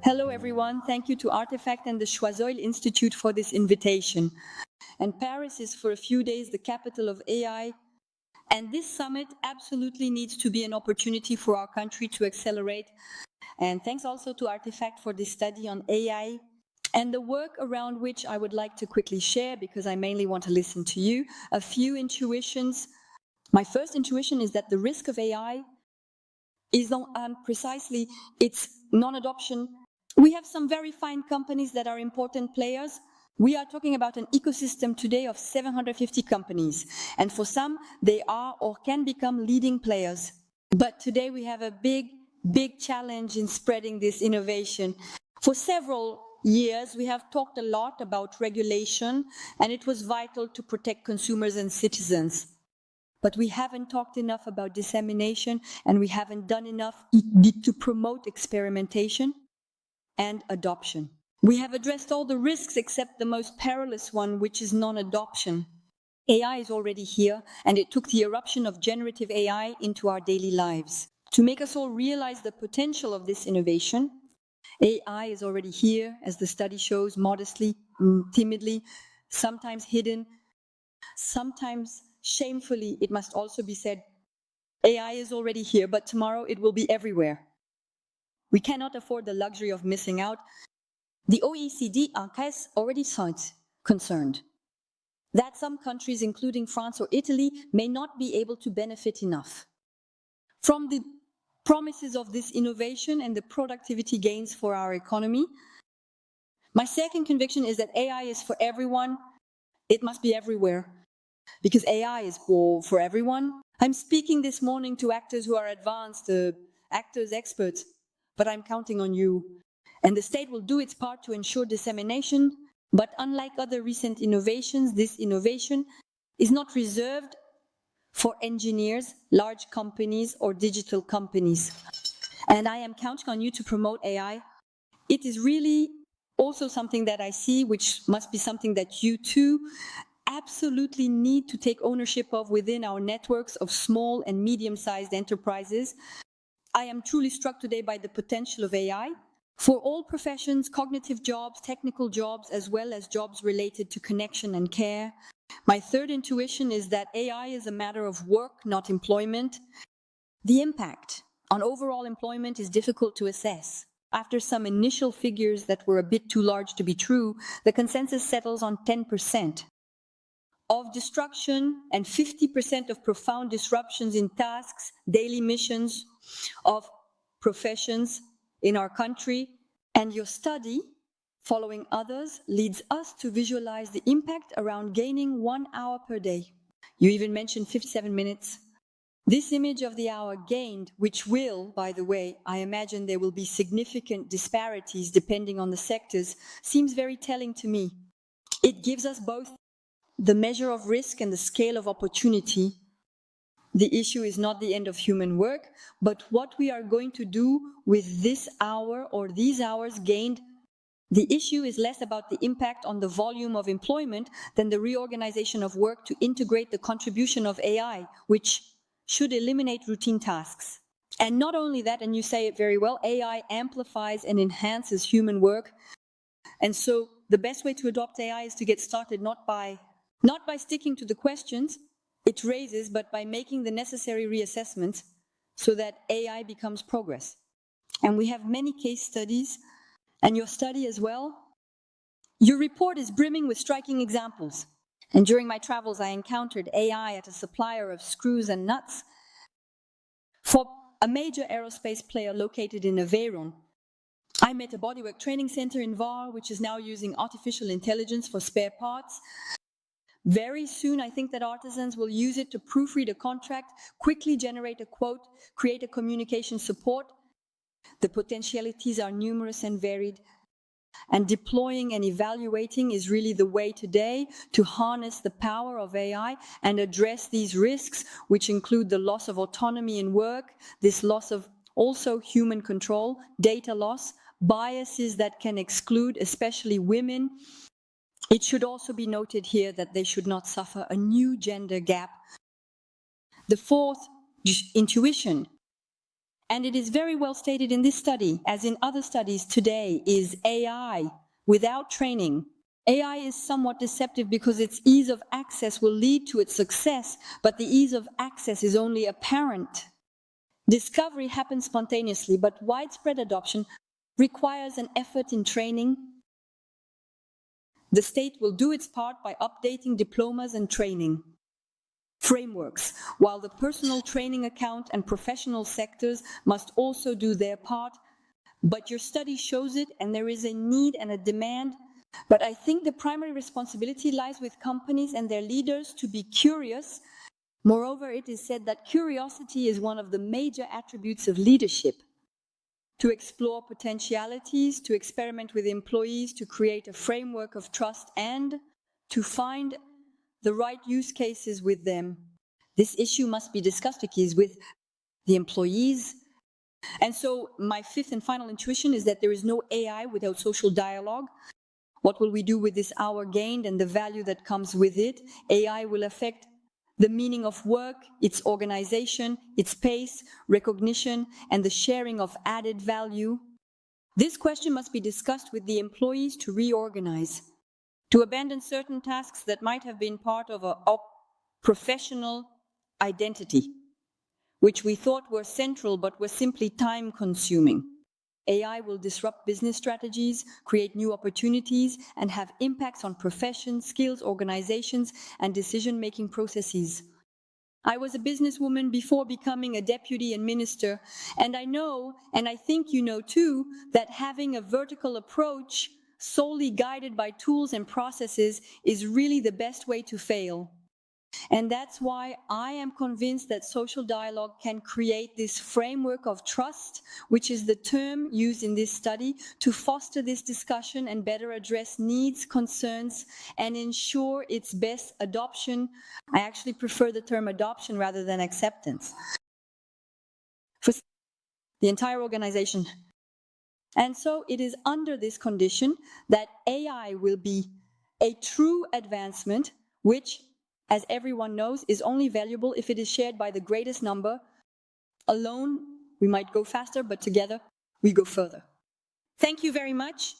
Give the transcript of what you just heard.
Hello, everyone. Thank you to Artefact and the Choiseul Institute for this invitation. And Paris is for a few days the capital of AI. And this summit absolutely needs to be an opportunity for our country to accelerate. And thanks also to Artefact for this study on AI and the work around which I would like to quickly share, because I mainly want to listen to you, a few intuitions. My first intuition is that the risk of AI is precisely its non-adoption. We have some very fine companies that are important players. We are talking about an ecosystem today of 750 companies. And for some, they are or can become leading players. But today we have a big challenge in spreading this innovation. For several years, we have talked a lot about regulation, and it was vital to protect consumers and citizens. But we haven't talked enough about dissemination, and we haven't done enough to promote experimentation and adoption. We have addressed all the risks except the most perilous one, which is non-adoption. AI is already here, and it took the eruption of generative AI into our daily lives. To make us all realize the potential of this innovation, AI is already here, as the study shows, modestly, timidly, sometimes hidden, sometimes shamefully, it must also be said. AI is already here, but tomorrow it will be everywhere. We cannot afford the luxury of missing out. The OECD has already sounded concerned that some countries, including France or Italy, may not be able to benefit enough from the promises of this innovation and the productivity gains for our economy. My second conviction is that AI is for everyone. It must be everywhere, because AI is for everyone. I'm speaking this morning to actors who are advanced, actors, experts, but I'm counting on you. And the state will do its part to ensure dissemination, but unlike other recent innovations, this innovation is not reserved for engineers, large companies, or digital companies. And I am counting on you to promote AI. It is really also something that I see, which must be something that you too absolutely need to take ownership of within our networks of small and medium-sized enterprises. I am truly struck today by the potential of AI for all professions, cognitive jobs, technical jobs, as well as jobs related to connection and care. My third intuition is that AI is a matter of work, not employment. The impact on overall employment is difficult to assess. After some initial figures that were a bit too large to be true, the consensus settles on 10% of destruction and 50% of profound disruptions in tasks, daily missions of professions in our country. And your study, following others, leads us to visualize the impact around gaining 1 hour per day. You even mentioned 57 minutes. This image of the hour gained, which will, by the way, I imagine there will be significant disparities depending on the sectors, seems very telling to me. It gives us both the measure of risk and the scale of opportunity. The issue is not the end of human work, but what we are going to do with this hour or these hours gained. The issue is less about the impact on the volume of employment than the reorganization of work to integrate the contribution of AI, which should eliminate routine tasks. And not only that, and you say it very well, AI amplifies and enhances human work. And so the best way to adopt AI is to get started not by sticking to the questions it raises, but by making the necessary reassessments so that AI becomes progress. And we have many case studies, and your study as well. Your report is brimming with striking examples. And during my travels, I encountered AI at a supplier of screws and nuts for a major aerospace player located in Aveyron. I met a bodywork training center in Var, which is now using artificial intelligence for spare parts. Very soon, I think that artisans will use it to proofread a contract, quickly generate a quote, create a communication support. The potentialities are numerous and varied. And deploying and evaluating is really the way today to harness the power of AI and address these risks, which include the loss of autonomy in work, this loss of also human control, data loss, biases that can exclude especially women. It should also be noted here that they should not suffer a new gender gap. The fourth intuition And it is very well stated in this study, as in other studies today, is AI without training. AI is somewhat deceptive because its ease of access will lead to its success, but the ease of access is only apparent. Discovery happens spontaneously, but widespread adoption requires an effort in training. The state will do its part by updating diplomas and training frameworks, while the personal training account and professional sectors must also do their part. But your study shows it, and there is a need and a demand. But I think the primary responsibility lies with companies and their leaders to be curious. Moreover, it is said that curiosity is one of the major attributes of leadership. To explore potentialities, to experiment with employees, to create a framework of trust, and to find the right use cases with them. This issue must be discussed with the employees. And so my fifth and final intuition is that there is no AI without social dialogue. What will we do with this hour gained and the value that comes with it? AI will affect the meaning of work, its organization, its pace, recognition, and the sharing of added value. This question must be discussed with the employees to reorganize, to abandon certain tasks that might have been part of a professional identity, which we thought were central but were simply time-consuming. AI will disrupt business strategies, create new opportunities, and have impacts on professions, skills, organizations, and decision-making processes. I was a businesswoman before becoming a deputy and minister, and I know, and I think you know too, that having a vertical approach solely guided by tools and processes is really the best way to fail. And that's why I am convinced that social dialogue can create this framework of trust, which is the term used in this study, to foster this discussion and better address needs, concerns, and ensure its best adoption. I actually prefer the term adoption rather than acceptance for the entire organization. And so it is under this condition that AI will be a true advancement, which, as everyone knows, is only valuable if it is shared by the greatest number. Alone, we might go faster, but together, we go further. Thank you very much.